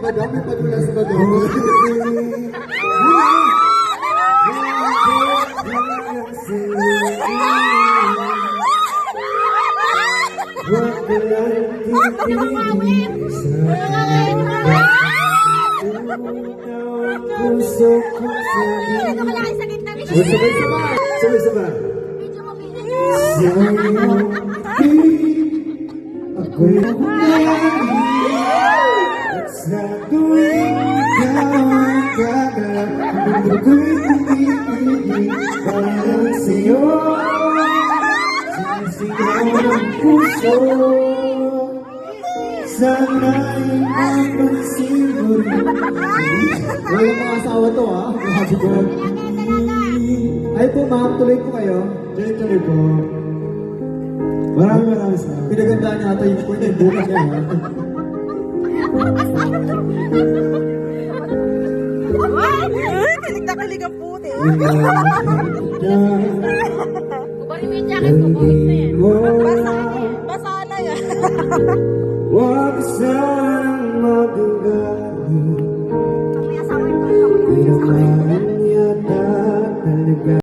Madami padulas ba daw? Puso ko sabay-sabay. Ako'y at sa tuwing ikaw ang kakalap, ako'y tumitigil para sa'yo. Sinisigaw ng puso, sana'y mapansiguro. Wala mga asawa to ha, sabi ko. Ay po ma'am, tuloy po kayo. Tuloy po. Maraming salamat. Pinagandaan niya ata yung point ng bukas niya ha. Kilig na kilig ang puti. Kubarin mo yung jacket mo, bumit na yan. Basa na yan. Huwag sanang magagaling